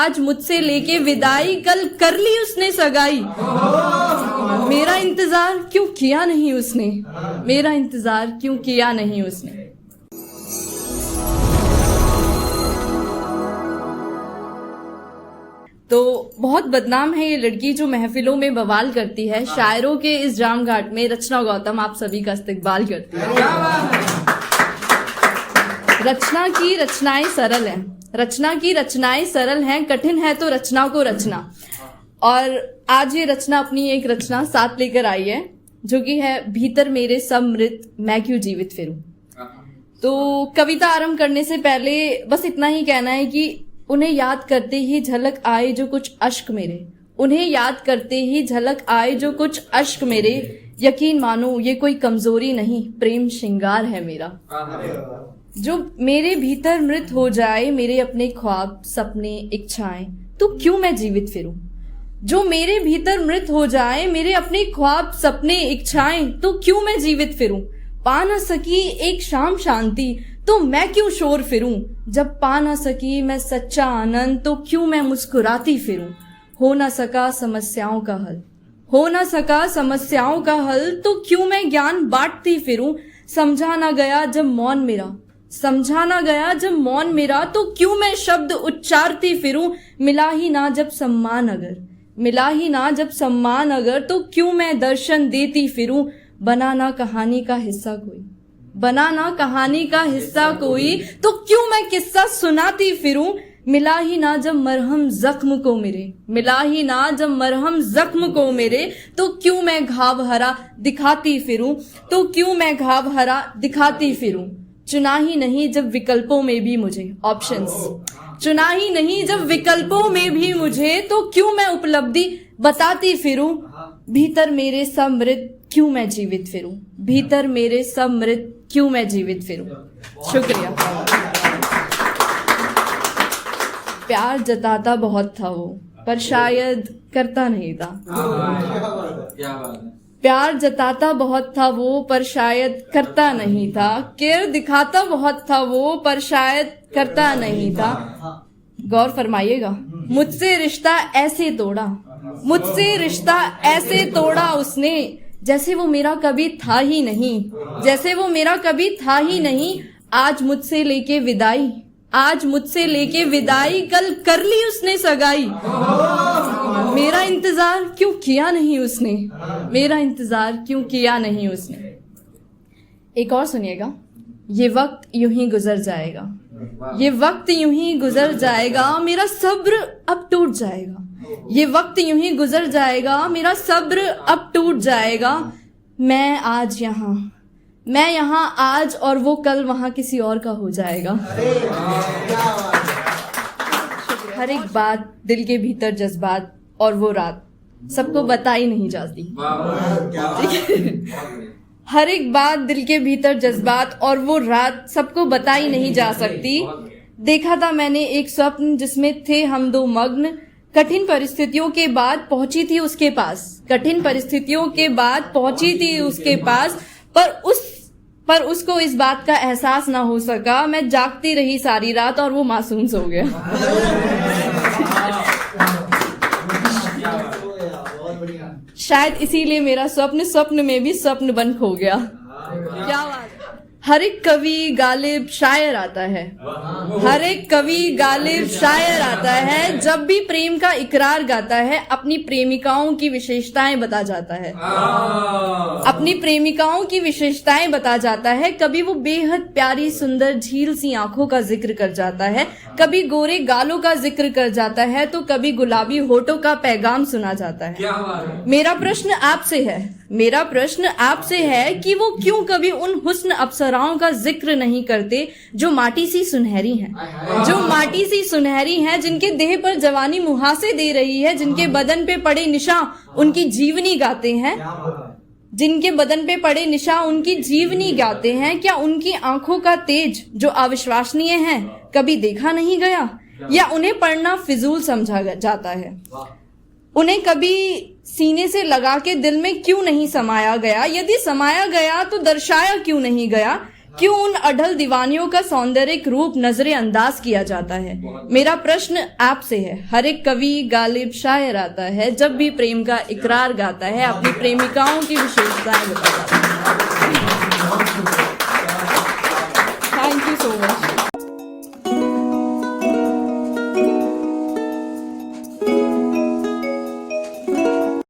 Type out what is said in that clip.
आज मुझसे लेके विदाई, कल कर ली उसने सगाई। मेरा इंतजार क्यों किया नहीं उसने, मेरा इंतजार क्यों किया नहीं उसने। तो बहुत बदनाम है ये लड़की जो महफिलों में बवाल करती है, शायरों के इस जाम घाट में रचना गौतम आप सभी का इस्तकबाल करती है। रचना की रचनाएं सरल हैं, रचना की रचनाएं सरल हैं, कठिन है तो रचना को रचना। और आज ये रचना अपनी एक रचना साथ लेकर आई है जो कि है भीतर मेरे सब मृत मैं क्यों जीवित फिरूं। तो कविता आरंभ करने से पहले बस इतना ही कहना है कि उन्हें याद करते ही झलक आए जो कुछ अश्क मेरे, उन्हें याद करते ही झलक आए जो कुछ अश्क मेरे, यकीन मानो ये कोई कमजोरी नहीं प्रेम श्रृंगार है मेरा। जो मेरे भीतर मृत हो जाए मेरे अपने ख्वाब सपने इच्छाएं, तो क्यों मैं जीवित फिरूं। जो मेरे भीतर मृत हो जाए मेरे अपने ख्वाब सपने इच्छाएं, तो क्यों मैं जीवित फिरूं। पा न सकी एक शाम शांति तो मैं क्यों शोर फिरूं। जब पा न सकी मैं सच्चा आनंद तो क्यों मैं मुस्कुराती फिरूं। हो न सका समस्याओं का हल, हो न सका समस्याओं का हल तो क्यों मैं ज्ञान बांटती फिरूं। समझा ना गया जब मौन मेरा, समझा ना गया जब मौन मेरा तो क्यों मैं शब्द उच्चारती फिरूं। मिला ही ना जब सम्मान अगर, मिला ही ना जब सम्मान अगर तो क्यों मैं दर्शन देती फिरूं। बना ना कहानी का हिस्सा कोई, बना ना कहानी का हिस्सा कोई तो क्यों मैं किस्सा सुनाती फिरूं। मिला ही ना जब मरहम जख्म को मेरे, मिला ही ना जब मरहम जख्म को मेरे तो क्यों मैं घाव हरा दिखाती फिरूं। तो क्यों मैं घाव हरा दिखाती फिरूं। चुना ही नहीं जब विकल्पों में भी मुझे ऑप्शंस, चुना ही नहीं जब विकल्पों में भी मुझे तो क्यों मैं उपलब्धि बताती फिरूं। भीतर मेरे सब मृत क्यों मैं जीवित फिरूं, भीतर मेरे सब मृत क्यों मैं जीवित फिरूं। शुक्रिया। प्यार जताता बहुत था वो पर शायद करता नहीं था। प्यार जताता बहुत था वो पर शायद करता नहीं था। केयर दिखाता बहुत था वो पर शायद करता नहीं था। गौर फरमाइएगा, मुझसे रिश्ता ऐसे तोड़ा, मुझसे रिश्ता ऐसे तोड़ा उसने जैसे वो मेरा कभी था ही नहीं, जैसे वो मेरा कभी था ही नहीं। आज मुझसे लेके विदाई, आज मुझसे लेके विदाई, कल कर ली उसने सगाई। मेरा इंतजार क्यों किया नहीं उसने, मेरा इंतजार क्यों किया नहीं उसने। एक और सुनिएगा। ये वक्त यूं ही गुजर जाएगा, ये वक्त यूं ही गुजर जाएगा, मेरा सब्र अब टूट जाएगा। ये वक्त यूं ही गुजर जाएगा, मेरा सब्र अब टूट जाएगा। मैं आज यहाँ, मैं यहाँ आज और वो कल वहां किसी और का हो जाएगा। हर एक बात दिल के भीतर जज्बात और वो रात सबको बताई नहीं जाती। हर एक बात दिल के भीतर जज्बात और वो रात सबको बताई नहीं जा सकती। देखा था मैंने एक स्वप्न जिसमें थे हम दो मग्न, कठिन परिस्थितियों के बाद पहुंची थी उसके पास, कठिन परिस्थितियों के बाद पहुंची थी उसके पास, पर उसको इस बात का एहसास ना हो सका। मैं जागती रही सारी रात और वो मासूम सो गया। शायद इसीलिए मेरा स्वप्न स्वप्न में भी स्वप्न बन खो गया। क्या बात। हर एक कवि गालिब शायर आता है, हर एक कवि गालिब शायर आता है। जब भी प्रेम का इकरार गाता है अपनी प्रेमिकाओं की विशेषताएं बता जाता है, अपनी प्रेमिकाओं की विशेषताएं बता जाता है। कभी वो बेहद प्यारी सुंदर झील सी आंखों का जिक्र कर जाता है, कभी गोरे गालों का जिक्र कर जाता है, तो कभी गुलाबी होठों का पैगाम सुना जाता है। मेरा प्रश्न आपसे है, मेरा प्रश्न आपसे है कि वो क्यों कभी उन हुस्न अप्सराओं का जिक्र नहीं करते जो माटी सी सुनहरी हैं, जो माटी सी सुनहरी हैं, जिनके देह पर जवानी मुहासे दे रही है, जिनके बदन पे पड़े निशान उनकी जीवनी गाते हैं, जिनके बदन पे पड़े निशान उनकी जीवनी गाते हैं। क्या उनकी आंखों का तेज जो अविश्वसनीय है कभी देखा नहीं गया, या उन्हें पढ़ना फिजूल समझा जाता है। उन्हें कभी सीने से लगा के दिल में क्यों नहीं समाया गया, यदि समाया गया तो दर्शाया क्यों नहीं गया। क्यों उन अढल दीवानियों का सौंदर्यिक रूप नजरेअंदाज किया जाता है? मेरा प्रश्न आपसे है। हर एक कवि, गालिब, शायर आता है, जब भी प्रेम का इकरार गाता है, अपनी प्रेमिकाओं की विशेषताएं बताता है।